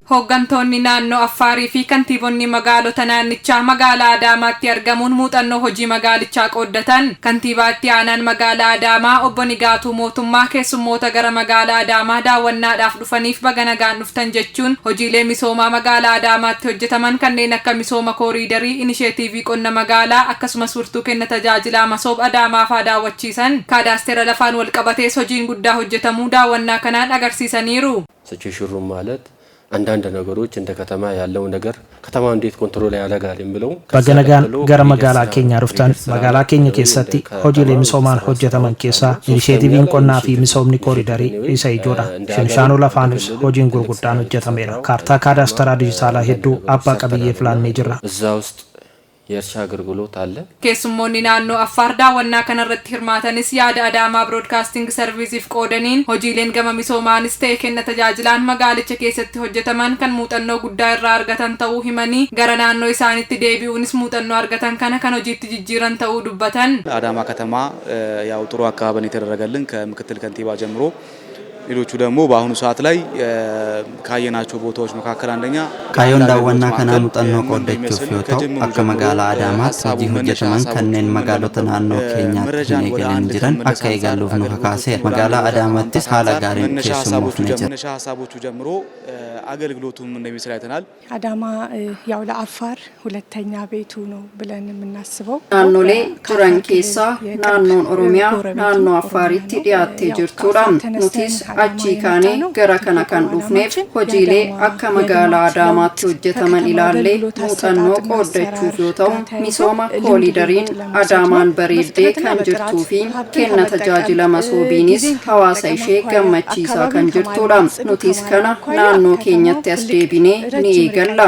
Hooggantoonni naannoo Affaarii fi kantiibonni magaalota naannichaa magaalaa Adaamaatti argamuun muuxannoo hojii magaalichaa qooddatan. Kantiibaatti aanaan magaalaa Adaamaa obbo Nigaatuu Mootummaa keessummoota gara magaalaa Adaamaa daawwannaadhaaf dhufaniif baga nagaan dhuftan jechuun hojiilee misoomaa magaalaa Adaamaatti hojjetaman kanneen akka misooma kooriidarii, inisheetiivii qonna magaalaa akkasumas furtuu kenna tajaajilaa masoob Adaamaa fa'aa daawwachiisan. Kaadaastera lafaan wal qabatees hojiin guddaa hojjetamuu daawwannaa kanaan agarsiisaniiru. Sachishurru ማለት አንዳንድ ነገሮች እንደ ከተማ ያለው ነገር ከተማው እንዴት ኮንትሮል ያደርጋል የሚለው በገነጋን ገረ መጋላ ኬኛ ሩፍታን መጋላ ኬኛ ኬሰቲ ሆጂሌ ሚሶማን ሆጀተመን ኬሳ ኢኒሼቲቪን ቆና ፊ ሚሶምኒ ኮሪደሪ ኢሳ ይጆዳ ሽንሻኑ ለፋንስ ሆጂን ጉርጉዳን ሆጀተሜራ ካርታ ካዳስተራ ዲጂታላ ሄዱ አባ ቀብዬ ፍላን ጅራ እዛ ውስጥ የእርሻ አገልግሎት አለ። keessummoonni naannoo Affaar daawwannaa kanarratti hirmaatanis yaada Adaamaa Broadcasting Serviceif qoodaniin hojiileen gama misoomaanis ta'e kenna tajaajilaan magaalicha keessatti hojjetaman kan muuxannoo guddaa irraa argatan ta'uu himanii gara naannoo isaaniitti deebi'uunis muuxannoo argatan kana kan hojiitti jijjiiran ta'uu dubbatan. አዳማ ከተማ ያው ጥሩ አካባቢ የተደረገልን ከምክትል ከንቲባ ጀምሮ ሌሎቹ ደግሞ በአሁኑ ሰዓት ላይ ካየናቸው ቦታዎች መካከል አንደኛ ካዮን ዳወና ከና ሙጠኖ ቆደቹፍ ዮታው አከ መጋላ አዳማት ሆጂ ሆጀተመን ከነን መጋሎተ ናኖ ኬኛት ኔገልን ጅረን አከ ይጋሉፍ ነው ከካሴ መጋላ አዳማትስ ሀላ ጋሪን ከሰሙፍ ነጀ መነሻ ሐሳቦቹ ጀምሮ አገልግሎቱም እንደሚሰራ አይተናል። አዳማ ያው ለአፋር ሁለተኛ ቤቱ ነው ብለን የምናስበው ናኖሌ ጅራን ኬሳ ናኖን ኦሮሚያ ናኖ አፋሪቲ ዲያቴ ጅርቱራም ኖቲስ achi kaane gara kana kan dhufneef hojiilee akka magaalaa Adaamaatti hojjetaman ilaallee muuxannoo qooddachuuf yoo ta'u misooma koolidariin Adaamaan bareeddee kan jirtuu fi kenna tajaajila masoobiinis hawaasa ishee gammachiisaa kan jirtudha. Nutis kana naannoo keenyatti as deebinee ni eegalla.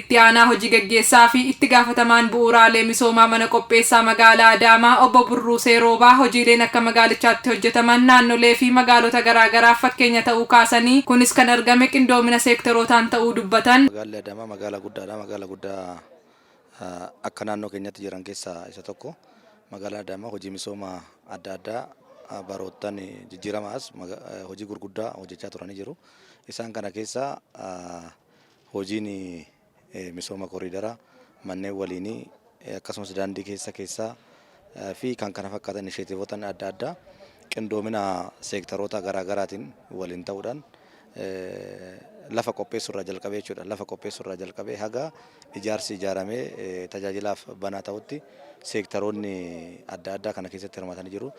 Itti aanaa hojii gaggeessaa fi itti gaafatamaan bu'uuraalee misoomaa mana qopheessaa magaalaa Adaamaa obbo Burruu Seeroobaa hojiileen akka magaalichaatti hojjetaman naannolee fi magaalota garaa fakkeenya ta'uu kaasanii kunis kan argame qindoomina seektorootaan ta'uu dubbatan. Magaalli Adaamaa magaalaa guddaa akka naannoo keenyatti jiran keessaa isa tokko. Magaalaa Adaamaa hojii misooma adda addaa baroottan jijjiiramaas hojii gurguddaa hojjechaa turanii jiru. Isaan kana keessaa hojiin misooma kooriidaraa manneen waliinii akkasumas daandii keessaa fi kan kana fakkaatan inisheetiivotaan adda addaa qindoomina seektaroota garaa garaatiin waliin ta'uudhaan lafa qopheessurraa jalqabee jechuudha. Lafa qopheessurraa jalqabee haga ijaarsi ijaaramee tajaajilaaf banaa ta'utti seektaroonni adda addaa kana keessatti hirmaatanii jiru.